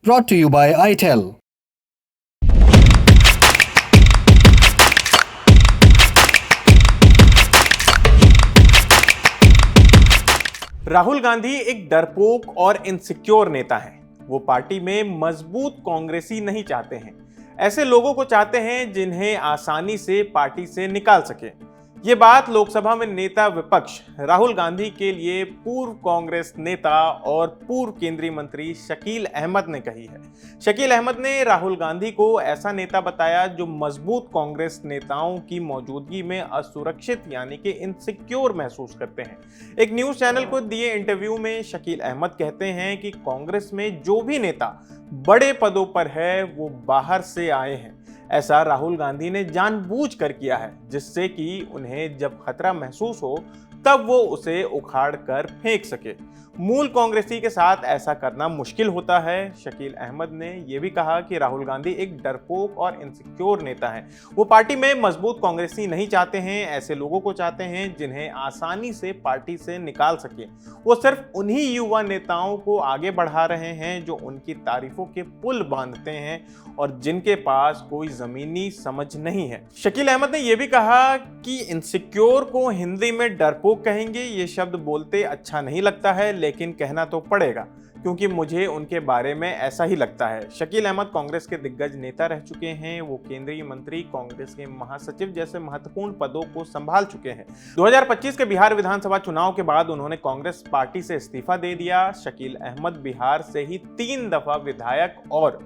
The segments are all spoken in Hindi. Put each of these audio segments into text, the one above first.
Brought to you by ITEL. Rahul Gandhi एक डरपोक और इनसिक्योर नेता हैं। वो पार्टी में मजबूत कांग्रेसी नहीं चाहते हैं। ऐसे लोगों को चाहते हैं जिन्हें आसानी से पार्टी से निकाल सके। ये बात लोकसभा में नेता विपक्ष राहुल गांधी के लिए पूर्व कांग्रेस नेता और पूर्व केंद्रीय मंत्री शकील अहमद ने कही है। शकील अहमद ने राहुल गांधी को ऐसा नेता बताया जो मजबूत कांग्रेस नेताओं की मौजूदगी में असुरक्षित यानी कि इनसिक्योर महसूस करते हैं। एक न्यूज चैनल को दिए इंटरव्यू में शकील अहमद कहते हैं कि कांग्रेस में जो भी नेता बड़े पदों पर है वो बाहर से आए हैं। ऐसा राहुल गांधी ने जानबूझकर किया है जिससे कि उन्हें जब खतरा महसूस हो तब वो उसे उखाड़ कर फेंक सके। मूल कांग्रेसी के साथ ऐसा करना मुश्किल होता है। शकील अहमद ने यह भी कहा कि राहुल गांधी एक डरपोक और इनसिक्योर नेता हैं। वो पार्टी में मजबूत कांग्रेसी नहीं चाहते हैं। ऐसे लोगों को चाहते हैं जिन्हें आसानी से पार्टी से निकाल सके। वो सिर्फ उन्हीं युवा नेताओं को आगे बढ़ा रहे हैं जो उनकी तारीफों के पुल बांधते हैं और जिनके पास कोई जमीनी समझ नहीं है। शकील अहमद ने यह भी कहा कि इनसिक्योर को हिंदी में डरपोक कहेंगे। ये शब्द बोलते अच्छा नहीं लगता है लेकिन कहना तो पड़ेगा क्योंकि मुझे उनके बारे में ऐसा ही लगता है। शकील अहमद कांग्रेस के दिग्गज नेता रह चुके हैं। वो केंद्रीय मंत्री, कांग्रेस के महासचिव जैसे महत्वपूर्ण पदों को संभाल चुके हैं। 2025 के बिहार विधानसभा चुनाव के बाद उन्होंने कांग्रेस पार्टी से इस्तीफा दे दिया। शकील अहमद बिहार से ही 3 दफा विधायक और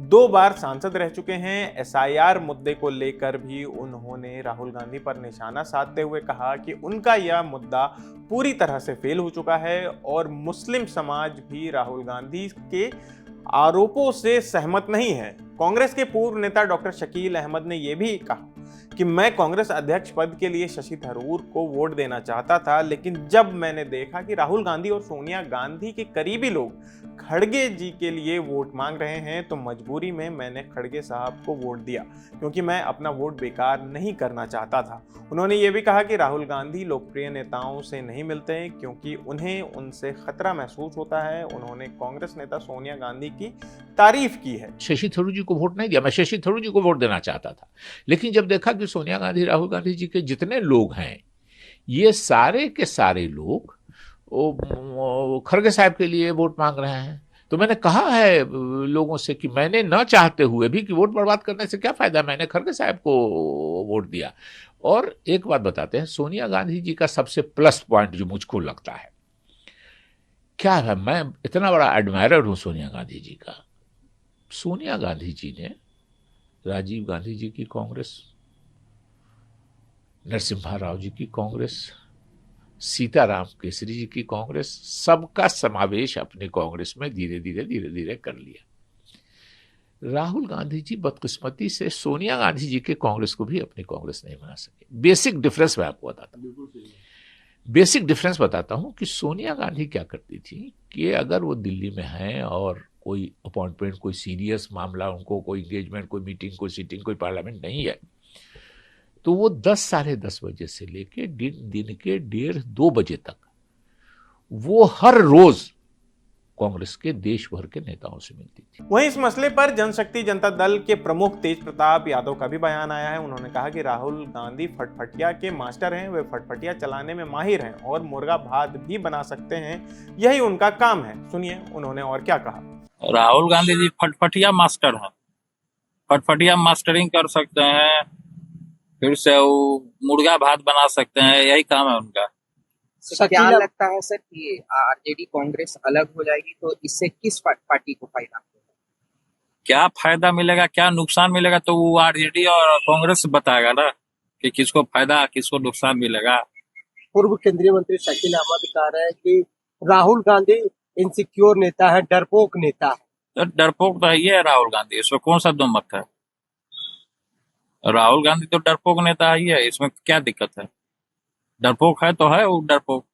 2 बार सांसद रह चुके हैं। एसआईआर मुद्दे को लेकर भी उन्होंने राहुल गांधी पर निशाना साधते हुए कहा कि उनका यह मुद्दा पूरी तरह से फेल हो चुका है और मुस्लिम समाज भी राहुल गांधी के आरोपों से सहमत नहीं है। कांग्रेस के पूर्व नेता डॉक्टर शकील अहमद ने यह भी कहा कि मैं कांग्रेस अध्यक्ष पद के लिए शशि थरूर को वोट देना चाहता था, लेकिन जब मैंने देखा कि राहुल गांधी और सोनिया गांधी के करीबी लोग खड़गे जी के लिए वोट मांग रहे हैं तो मजबूरी में मैंने खड़गे साहब को वोट दिया क्योंकि मैं अपना वोट बेकार नहीं करना चाहता था। उन्होंने ये भी कहा कि राहुल गांधी लोकप्रिय नेताओं से नहीं मिलते क्योंकि उन्हें उनसे खतरा महसूस होता है। उन्होंने कांग्रेस नेता सोनिया गांधी की तारीफ की है। शशि थरूर जी को वोट नहीं दिया। मैं शशि थरूर जी को वोट देना चाहता था, लेकिन जब देखा कि सोनिया गांधी, राहुल गांधी जी के जितने लोग हैं ये सारे के सारे लोग खड़गे साहब के लिए वोट मांग रहे हैं, तो मैंने कहा है लोगों से कि मैंने न चाहते हुए भी कि वोट बर्बाद करने से क्या फायदा, मैंने खड़गे साहब को वोट दिया। और एक बात बताते हैं, सोनिया गांधी जी का सबसे प्लस पॉइंट जो मुझको लगता है क्या है, मैं इतना बड़ा एडमायरर हूं सोनिया गांधी जी का। सोनिया गांधी जी ने राजीव गांधी जी की कांग्रेस, नरसिम्हा राव जी की कांग्रेस, सीताराम केसरी जी की कांग्रेस, सबका समावेश अपने कांग्रेस में धीरे धीरे कर लिया। राहुल गांधी जी बदकिस्मती से सोनिया गांधी जी के कांग्रेस को भी अपनी कांग्रेस नहीं बना सके। बेसिक डिफरेंस मैं आपको बताता हूँ। बेसिक डिफरेंस बताता हूँ कि सोनिया गांधी क्या करती थी कि अगर वो दिल्ली में हैं और कोई अपॉइंटमेंट, कोई सीरियस मामला, उनको कोई एंगेजमेंट, कोई मीटिंग, कोई सीटिंग, कोई पार्लियामेंट नहीं है, तो वो 10 साढ़े 10 बजे से लेके दिन के 1:30-2 बजे तक वो हर रोज कांग्रेस के देश भर के नेताओं से मिलती थी। वहीं इस मसले पर जनशक्ति जनता दल के प्रमुख तेज प्रताप यादव का भी बयान आया है। उन्होंने कहा कि राहुल गांधी फटफटिया के मास्टर हैं। वे फटफटिया चलाने में माहिर हैं और मुर्गा भात भी बना सकते हैं, यही उनका काम है। सुनिए उन्होंने और क्या कहा। राहुल गांधी जी फटफटिया मास्टर हैं, फटफटिया मास्टरिंग कर सकते हैं, फिर से वो मुर्गा भात बना सकते हैं, यही काम है उनका। सर क्या लगता है सर कि आरजेडी कांग्रेस अलग हो जाएगी तो इससे किस पार्टी को फायदा होगा? क्या फायदा मिलेगा, क्या नुकसान मिलेगा, तो वो आरजेडी और कांग्रेस बताएगा ना कि किसको फायदा किसको नुकसान मिलेगा। पूर्व केंद्रीय मंत्री शकील अहमद कह रहे हैं कि राहुल गांधी इनसिक्योर नेता है, डरपोक नेता है। तो डरपोक तो ये है राहुल गांधी, इसमें कौन सा दो मत है। राहुल गांधी तो डरपोक नेता ही है, इसमें क्या दिक्कत है। डरपोक है तो है वो डरपोक।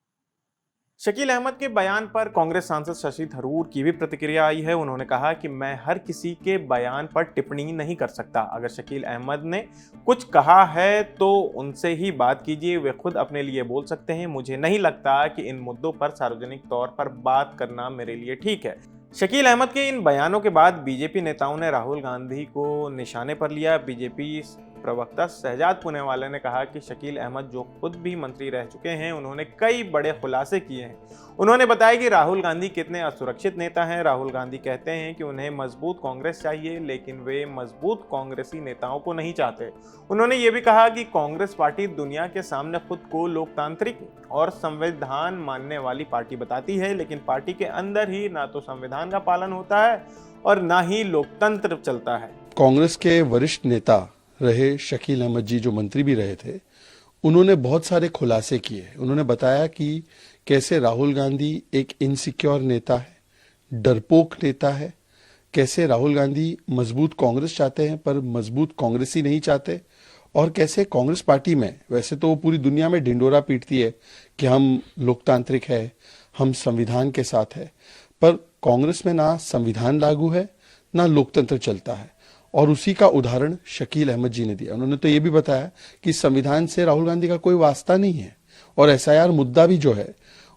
शकील अहमद के बयान पर कांग्रेस सांसद शशि थरूर की भी प्रतिक्रिया आई है। उन्होंने कहा कि मैं हर किसी के बयान पर टिप्पणी नहीं कर सकता। अगर शकील अहमद ने कुछ कहा है तो उनसे ही बात कीजिए, वे खुद अपने लिए बोल सकते हैं। मुझे नहीं लगता कि इन मुद्दों पर सार्वजनिक तौर पर बात करना मेरे लिए ठीक है। शकील अहमद के इन बयानों के बाद बीजेपी नेताओं ने राहुल गांधी को निशाने पर लिया। बीजेपी प्रवक्ता शहजाद पूनेवाला ने कहा कि शकील अहमद जो खुद भी मंत्री रह चुके हैं, उन्होंने कई बड़े खुलासे किए हैं। उन्होंने बताया कि राहुल गांधी कितने असुरक्षित नेता हैं। राहुल गांधी कहते हैं कि उन्हें मजबूत कांग्रेस चाहिए, लेकिन वे मजबूत कांग्रेसी नेताओं को नहीं चाहते। उन्होंने ये भी कहा कि कांग्रेस पार्टी दुनिया के सामने खुद को लोकतांत्रिक और संविधान मानने वाली पार्टी बताती है, लेकिन पार्टी के अंदर ही ना तो संविधान का पालन होता है और ना ही लोकतंत्र चलता है। कांग्रेस के वरिष्ठ नेता रहे शकील अहमद जी, जो मंत्री भी रहे थे, उन्होंने बहुत सारे खुलासे किए। उन्होंने बताया कि कैसे राहुल गांधी एक इनसिक्योर नेता है, डरपोक नेता है, कैसे राहुल गांधी मजबूत कांग्रेस चाहते हैं पर मजबूत कांग्रेसी नहीं चाहते, और कैसे कांग्रेस पार्टी में वैसे तो वो पूरी दुनिया में ढिंडोरा पीटती है कि हम लोकतांत्रिक है, हम संविधान के साथ है, पर कांग्रेस में ना संविधान लागू है ना लोकतंत्र चलता है। और उसी का उदाहरण शकील अहमद जी ने दिया। उन्होंने तो ये भी बताया कि संविधान से राहुल गांधी का कोई वास्ता नहीं है, और एसआईआर मुद्दा भी जो है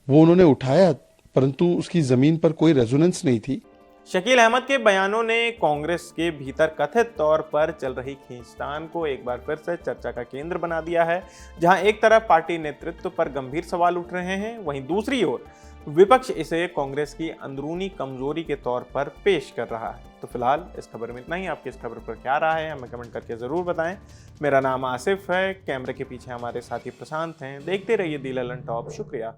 वो उन्होंने उठाया, परंतु उसकी जमीन पर कोई रेजोनेंस नहीं थी। शकील अहमद के बयानों ने कांग्रेस के भीतर कथित तौर पर चल रही खींचतान को एक बार फिर से चर्चा का केंद्र बना दिया है। जहां एक तरफ पार्टी नेतृत्व पर गंभीर सवाल उठ रहे हैं, वहीं दूसरी ओर विपक्ष इसे कांग्रेस की अंदरूनी कमजोरी के तौर पर पेश कर रहा है। तो फिलहाल इस खबर में इतना ही। आपकी इस खबर पर क्या राय है हमें कमेंट करके जरूर बताएं। मेरा नाम आसिफ है, कैमरे के पीछे हमारे साथी प्रशांत हैं। देखते रहिए दी ललन टॉप। शुक्रिया।